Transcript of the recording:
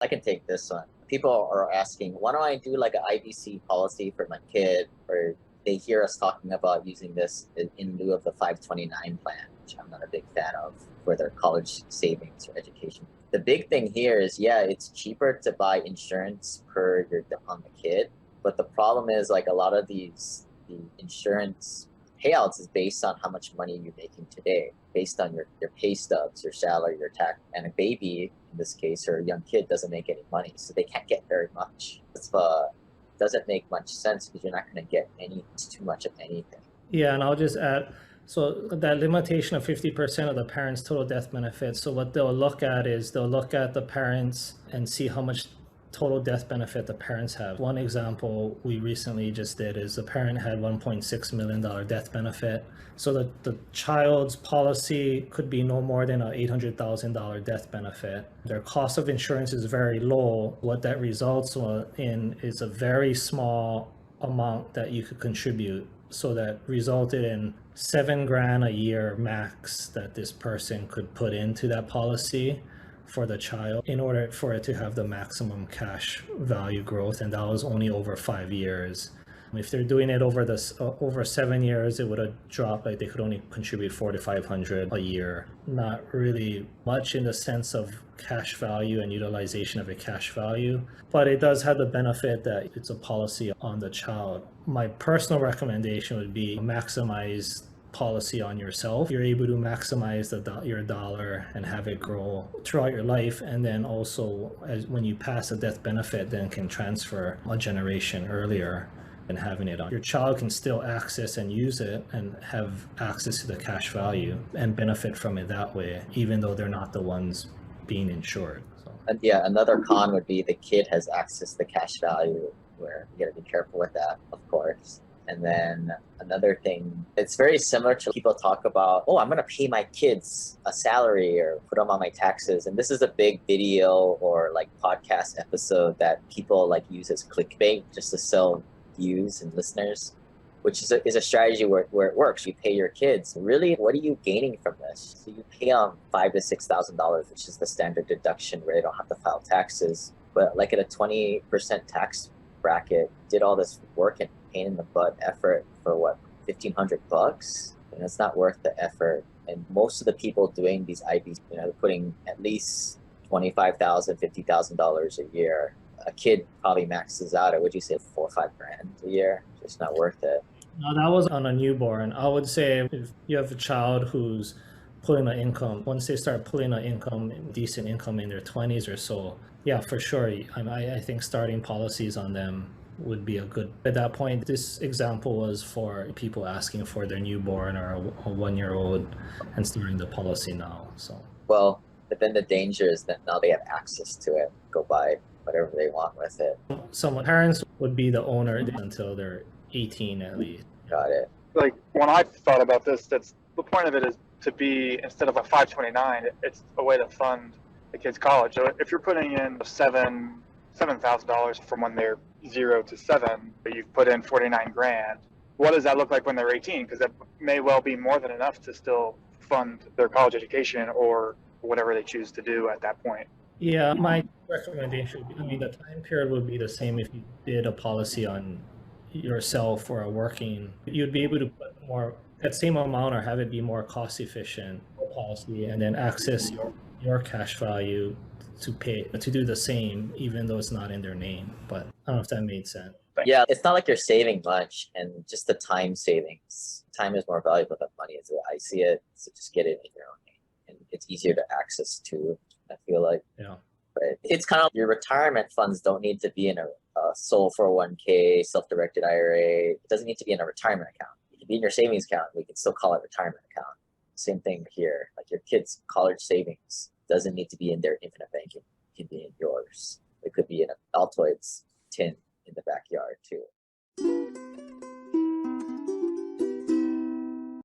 I can take this one. People are asking, why don't I do like an IBC policy for my kid? Or they hear us talking about using this in lieu of the 529 plan, which I'm not a big fan of for their college savings or education. The big thing here is, yeah, it's cheaper to buy insurance per your on the kid. But the problem is like a lot of the insurance payouts is based on how much money you're making today, based on your pay stubs, your salary, your tax. And a baby, in this case, or a young kid doesn't make any money, so they can't get very much. It doesn't make much sense because you're not going to get too much of anything. Yeah, and I'll just add, so that limitation of 50% of the parents' total death benefit. So what they'll look at is they'll look at the parents and see how much total death benefit the parents have. One example we recently just did is the parent had $1.6 million death benefit. So the child's policy could be no more than an $800,000 death benefit. Their cost of insurance is very low. What that results in is a very small amount that you could contribute. So that resulted in $7,000 a year max that this person could put into that policy for the child in order for it to have the maximum cash value growth, and that was only over 5 years. If they're doing it over 7 years, it would have dropped, like they could only contribute $400 to $500 a year. Not really much in the sense of cash value and utilization of a cash value, but it does have the benefit that it's a policy on the child. My personal recommendation would be maximize policy on yourself. You're able to maximize your dollar and have it grow throughout your life, and then also when you pass a death benefit, then can transfer a generation earlier and having it on. Your child can still access and use it and have access to the cash value and benefit from it that way, even though they're not the ones being insured. So. And yeah, another con would be the kid has access to cash value, where you got to be careful with that, of course. And then another thing, it's very similar to people talk about, oh, I'm going to pay my kids a salary or put them on my taxes. And this is a big video or like podcast episode that people like use as clickbait just to sell views and listeners, which is a strategy where it works. You pay your kids. Really, what are you gaining from this? So you pay them $5,000 to $6,000, which is the standard deduction where they don't have to file taxes. But like at a 20% tax bracket, did all this work and pain in the butt effort for what, $1,500? And it's not worth the effort. And most of the people doing these IBs, they're putting at least $25,000, $50,000 a year. A kid probably maxes out at, would you say, $4,000 or $5,000 a year? Just not worth it. No, that was on a newborn. I would say if you have a child who's pulling an income, once they start pulling an income, decent income in their 20s or so, yeah, for sure. I think starting policies on them would be a good, at that point. This example was for people asking for their newborn or a 1-year-old and starting the policy now. So, well, but then the danger is that now they have access to it, go buy whatever they want with it. Some parents would be the owner until they're 18 at least. Got it. Like when I thought about this, that's the point of it, is to be, instead of a 529, it's a way to fund the kid's college. So if you're putting in $7,000 from when they're 0 to 7, but you've put in $49,000, what does that look like when they're 18? Because that may well be more than enough to still fund their college education or whatever they choose to do at that point. Yeah, my recommendation would be, the time period would be the same if you did a policy on yourself or a working. You'd be able to put more, that same amount, or have it be more cost efficient policy, and then access your cash value to do the same, even though it's not in their name. But I don't know if that made sense. Yeah, it's not like you're saving much, and just the time savings. Time is more valuable than money, as I see it. So just get it in your own name, and it's easier to access to, I feel like. Yeah. But it's kind of, your retirement funds don't need to be in a sole 401k, self-directed IRA. It doesn't need to be in a retirement account. It can be in your savings account. We can still call it retirement account. Same thing here. Like your kids' college savings doesn't need to be in their infinite banking. It can be in yours. It could be in a Altoids tin in the backyard too.